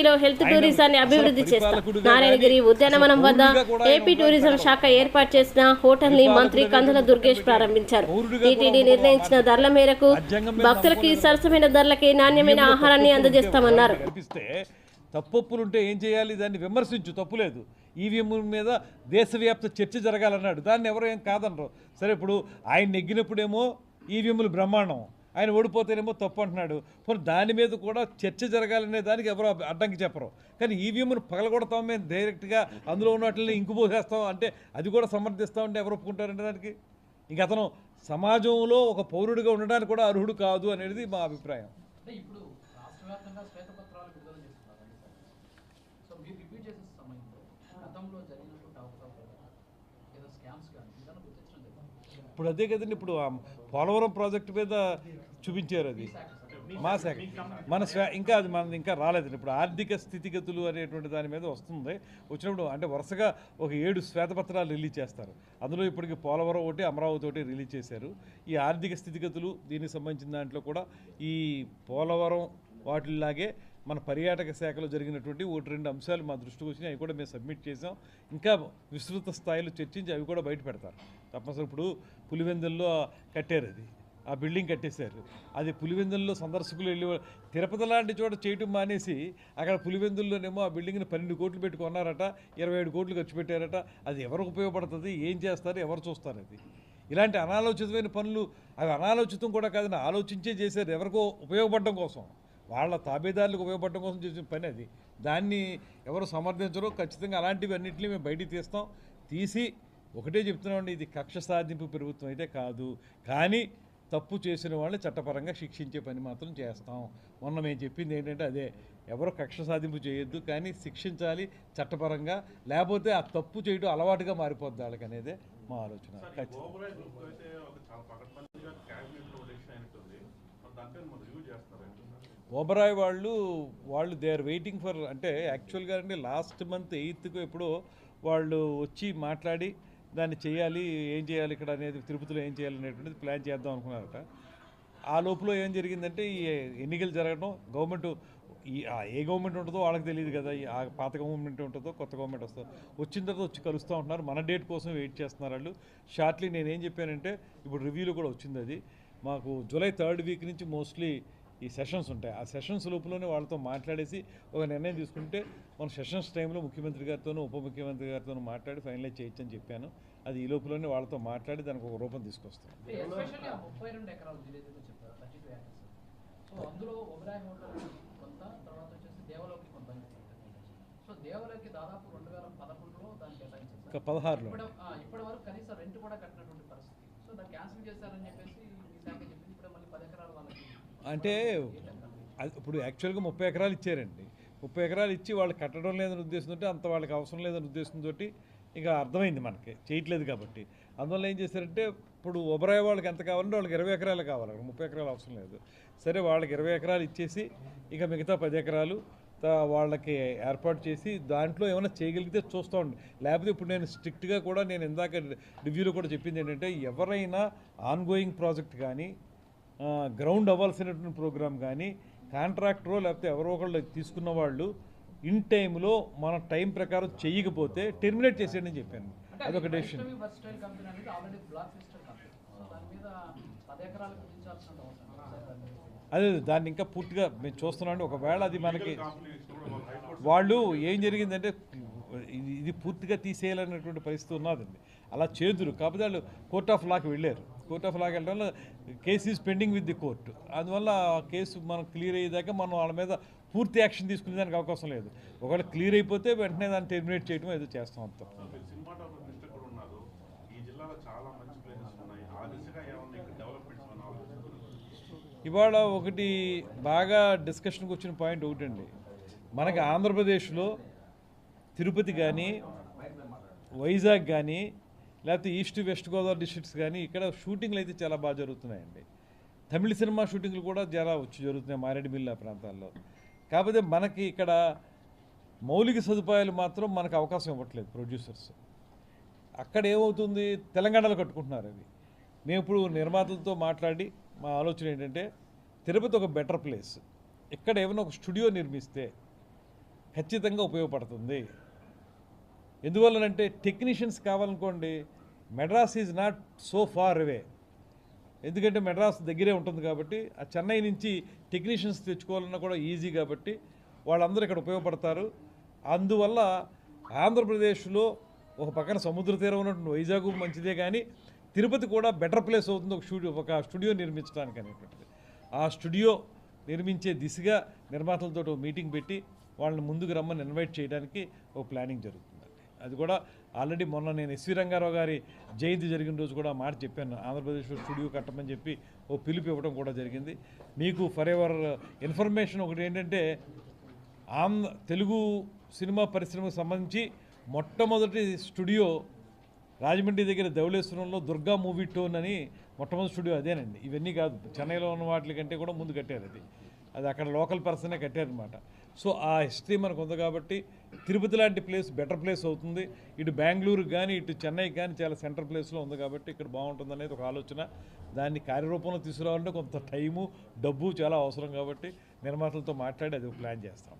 ఏపీలో హెల్త్ టూరిజాన్ని అభివృద్ధి చేస్తాం. నారాయణగిరి ఉద్యానవనం వద్ద ఏపీ టూరిజం శాఖ ఏర్పాటు చేసిన హోటల్ ని మంత్రి కందుల దుర్గేష్ ప్రారంభించారు. టీటీడీ నిర్ణయించిన ధరల మేరకు భక్తులకి సరసమైన ధరలకి నాణ్యమైన ఆహారాన్ని అందజేస్తామన్నారు. తప్పులుంటే ఏం చేయాలి? దాన్ని విమర్శించు, తప్పులేదు. ఈవీఎం మీద దేశవ్యాప్త చర్చ జరగాలన్నాడు, దాన్ని ఎవరు ఏం కాదనరు. సరే, ఇప్పుడు ఆయన నెగ్గినప్పుడేమో ఈవీఎంలు బ్రహ్మాండం, ఆయన ఓడిపోతేనేమో తప్పు అంటున్నాడు. మరి దాని మీద కూడా చర్చ జరగాలనే దానికి ఎవరు అడ్డంకి చెప్పరు. కానీ ఈవీఎంను పగలగొడతాం మేము డైరెక్ట్గా, అందులో ఉన్న వాటిని ఇంకుపోసేస్తాం అంటే అది కూడా సమర్థిస్తామంటే ఎవరు ఒప్పుకుంటారంటే దానికి? ఇంక అతను సమాజంలో ఒక పౌరుడిగా ఉండడానికి కూడా అర్హుడు కాదు అనేది మా అభిప్రాయం. ఇప్పుడు అదే కదండి, ఇప్పుడు పోలవరం ప్రాజెక్టు మీద చూపించారు, అది మా శాఖ ఇంకా అది మన ఇంకా రాలేదండి. ఇప్పుడు ఆర్థిక స్థితిగతులు అనేటువంటి దాని మీద వస్తుంది. వచ్చినప్పుడు అంటే వరుసగా ఒక 7 శ్వేతపత్రాలు రిలీజ్ చేస్తారు. అందులో ఇప్పటికి పోలవరం ఒకటి, అమరావతి ఒకటి రిలీజ్ చేశారు. ఈ ఆర్థిక స్థితిగతులు దీనికి సంబంధించిన దాంట్లో కూడా ఈ పోలవరం వాటిలాగే మన పర్యాటక శాఖలో జరిగినటువంటి 1-2 అంశాలు మా దృష్టికి వచ్చినాయి. అవి కూడా మేము సబ్మిట్ చేసాం. ఇంకా విస్తృత స్థాయిలో చర్చించి అవి కూడా బయట పెడతారు తప్పనిసరి. ఇప్పుడు పులివెందుల్లో కట్టారు, అది ఆ బిల్డింగ్ కట్టేశారు. అది పులివెందుల్లో సందర్శకులు వెళ్ళి తిరుపతి లాంటి చోట చేయటం మానేసి అక్కడ పులివెందుల్లోనేమో ఆ బిల్డింగ్ని 12 కోట్లు పెట్టి కొన్నారట, 27 కోట్లు ఖర్చు పెట్టారట. అది ఎవరికి ఉపయోగపడుతుంది? ఏం చేస్తారు? ఎవరు చూస్తారు? అది ఇలాంటి అనాలోచితమైన పనులు, అవి అనాలోచితం కూడా కాదని ఆలోచించే చేశారు, ఎవరికో ఉపయోగపడడం కోసం, వాళ్ళ తాబేదారులకు ఉపయోగపడడం కోసం చేసిన పని అది. దాన్ని ఎవరు సమర్థించరో. ఖచ్చితంగా అలాంటివి అన్నింటినీ మేము బయటికి తీసి ఒకటే చెప్తున్నామండి, ఇది కక్ష సాధింపు ప్రభుత్వం అయితే కాదు, కానీ తప్పు చేసిన వాళ్ళని చట్టపరంగా శిక్షించే పని మాత్రం చేస్తాం. మొన్న మేము చెప్పింది ఏంటంటే అదే, ఎవరో కక్ష సాధింపు చేయొద్దు, కానీ శిక్షించాలి చట్టపరంగా, లేకపోతే ఆ తప్పు చేయడం అలవాటుగా మారిపోద్ది వాళ్ళకి అనేదే మా ఆలోచన. ఓబరాయ్ వాళ్ళు దే ఆర్ వెయిటింగ్ ఫర్, అంటే యాక్చువల్గా అంటే లాస్ట్ మంత్ 8th ఎప్పుడో వాళ్ళు వచ్చి మాట్లాడి దాన్ని చేయాలి, ఏం చేయాలి ఇక్కడ అనేది, తిరుపతిలో ఏం చేయాలి అనేటువంటిది ప్లాన్ చేద్దాం అనుకున్నారట. ఆ లోపల ఏం జరిగిందంటే ఈ ఎన్నికలు జరగడం, గవర్నమెంట్ ఏ గవర్నమెంట్ ఉంటుందో వాళ్ళకి తెలియదు కదా, ఆ పాత గవర్నమెంట్ ఉంటుందో కొత్త గవర్నమెంట్ వస్తుందో, వచ్చిన తర్వాత వచ్చి కలుస్తూ ఉంటున్నారు. మన డేట్ కోసం వెయిట్ చేస్తున్నారు వాళ్ళు. షార్ట్లీ నేనేం చెప్పానంటే, ఇప్పుడు రివ్యూలో కూడా వచ్చింది అది, మాకు జూలై 3rd వీక్ నుంచి మోస్ట్లీ ఈ సెషన్స్ ఉంటాయి. ఆ సెషన్స్ లోపలనే వాళ్ళతో మాట్లాడేసి ఒక నిర్ణయం తీసుకుంటే మన సెషన్స్ టైంలో ముఖ్యమంత్రి గారితోనూ ఉప ముఖ్యమంత్రి గారితోనూ మాట్లాడి ఫైనలైజ్ చేయొచ్చని చెప్పాను. అది ఈ లోపలనే వాళ్ళతో మాట్లాడి దానికి ఒక రూపం తీసుకొస్తాం. ఇంకా 16లో అంటే ఇప్పుడు యాక్చువల్గా 30 ఎకరాలు ఇచ్చారండి. 30 ఎకరాలు ఇచ్చి వాళ్ళు కట్టడం లేదని ఉద్దేశంతో, అంత వాళ్ళకి అవసరం లేదని ఉద్దేశంతో ఇక అర్థమైంది మనకి చేయట్లేదు కాబట్టి. అందువల్ల ఏం చేశారంటే, ఇప్పుడు ఒబరాయ్ వాళ్ళకి ఎంత కావాలంటే వాళ్ళకి 20 ఎకరాలు కావాలి, 30 ఎకరాలు అవసరం లేదు. సరే, వాళ్ళకి 20 ఎకరాలు ఇచ్చేసి ఇక మిగతా 10 ఎకరాలు వాళ్ళకి ఏర్పాటు చేసి దాంట్లో ఏమైనా చేయగలిగితే చూస్తూ ఉండి. లేకపోతే ఇప్పుడు నేను స్ట్రిక్ట్గా కూడా, నేను ఇందాక రివ్యూలో కూడా చెప్పింది ఏంటంటే, ఎవరైనా ఆన్గోయింగ్ ప్రాజెక్ట్ కానీ, గ్రౌండ్ అవ్వాల్సినటువంటి ప్రోగ్రామ్ కానీ, కాంట్రాక్టరో లేకపోతే ఎవరో ఒకళ్ళు తీసుకున్న వాళ్ళు ఇన్ టైంలో మన టైం ప్రకారం చేయకపోతే టెర్మినేట్ చేసేయండి అని చెప్పాను. అదొక డెసిషన్. అదే దాన్ని ఇంకా పూర్తిగా మేము చూస్తున్నాం. ఒకవేళ అది మనకి వాళ్ళు ఏం జరిగిందంటే ఇది పూర్తిగా తీసేయాలనేటువంటి పరిస్థితి ఉన్నదండి. అలా చేదురు కాకపోతే వాళ్ళు కోర్ట్ ఆఫ్ లాకి వెళ్ళారు. కోర్ట్ ఆఫ్ లాకి వెళ్ళడం వల్ల case is pending with the court. అందువల్ల ఆ కేసు మనం క్లియర్ అయ్యేదాకా మనం వాళ్ళ మీద పూర్తి యాక్షన్ తీసుకునేదానికి అవకాశం లేదు. ఒకవేళ క్లియర్ అయిపోతే వెంటనే దాన్ని టెర్మినేట్ చేయడం ఏదో చేస్తాం. అంత ఇవాళ ఒకటి బాగా డిస్కషన్కి వచ్చిన పాయింట్ ఒకటండి, మనకి ఆంధ్రప్రదేశ్లో తిరుపతి కానీ, వైజాగ్ కానీ, లేకపోతే ఈస్ట్ వెస్ట్ గోదావరి డిస్ట్రిక్ట్స్ కానీ, ఇక్కడ షూటింగ్లు అయితే చాలా బాగా జరుగుతున్నాయండి. తమిళ సినిమా షూటింగ్లు కూడా చాలా జరుగుతున్నాయి మారేడుమిల్లి ప్రాంతాల్లో. కాకపోతే మనకి ఇక్కడ మౌలిక సదుపాయాలు మాత్రం మనకు అవకాశం ఇవ్వట్లేదు ప్రొడ్యూసర్స్. అక్కడ ఏమవుతుంది, తెలంగాణలో కట్టుకుంటున్నారు అవి. మేము ఇప్పుడు నిర్మాతలతో మాట్లాడి మా ఆలోచన ఏంటంటే, తిరుపతి ఒక బెటర్ ప్లేస్, ఇక్కడ ఏమైనా ఒక స్టూడియో నిర్మిస్తే ఖచ్చితంగా ఉపయోగపడుతుంది. ఎందువల్లనంటే టెక్నీషియన్స్ కావాలనుకోండి, Madras is not so far away. ఎందుకంటే మెడ్రాస్ దగ్గరే ఉంటుంది కాబట్టి, ఆ చెన్నై నుంచి టెక్నీషియన్స్ తెచ్చుకోవాలన్నా కూడా ఈజీ కాబట్టి వాళ్ళందరూ ఇక్కడ ఉపయోగపడతారు. అందువల్ల ఆంధ్రప్రదేశ్లో ఒక పక్కన సముద్ర తీరం ఉన్నటువంటి వైజాగ్ మంచిదే, కానీ తిరుపతి కూడా బెటర్ ప్లేస్ అవుతుంది ఒక స్టూడియో నిర్మించడానికి అనేటువంటిది. ఆ స్టూడియో నిర్మించే దిశగా నిర్మాతలతో మీటింగ్ పెట్టి వాళ్ళని ముందుకు రమ్మని ఇన్వైట్ చేయడానికి ఒక ప్లానింగ్ జరుగుతుందండి. అది కూడా ఆల్రెడీ మొన్న నేను ఎస్వి రంగారావు గారి జయంతి జరిగిన రోజు కూడా మాట చెప్పాను, ఆంధ్రప్రదేశ్లో స్టూడియో కట్టమని చెప్పి ఓ పిలుపు ఇవ్వడం కూడా జరిగింది. మీకు ఫర్ ఎవర్ ఇన్ఫర్మేషన్ ఒకటి ఏంటంటే, తెలుగు సినిమా పరిశ్రమకు సంబంధించి మొట్టమొదటి స్టూడియో రాజమండ్రి దగ్గర ధవళేశ్వరంలో దుర్గా మూవీ టోన్ అని మొట్టమొదటి స్టూడియో అదేనండి. ఇవన్నీ కాదు, చెన్నైలో ఉన్న వాటి కంటే కూడా ముందు కట్టారు. అది అక్కడ లోకల్ పర్సనే కట్టారనమాట. సో ఆ హిస్టరీ మనకు ఉంది కాబట్టి తిరుపతి లాంటి ప్లేస్ బెటర్ ప్లేస్ అవుతుంది. ఇటు బెంగళూరుకి కానీ ఇటు చెన్నైకి కానీ చాలా సెంట్రల్ ప్లేస్లో ఉంది కాబట్టి ఇక్కడ బాగుంటుంది అనేది ఒక ఆలోచన. దాన్ని కార్యరూపంలో తీసుకురావాలంటే కొంత టైము, డబ్బు చాలా అవసరం కాబట్టి నిర్మాతలతో మాట్లాడి అది ప్లాన్ చేస్తాం.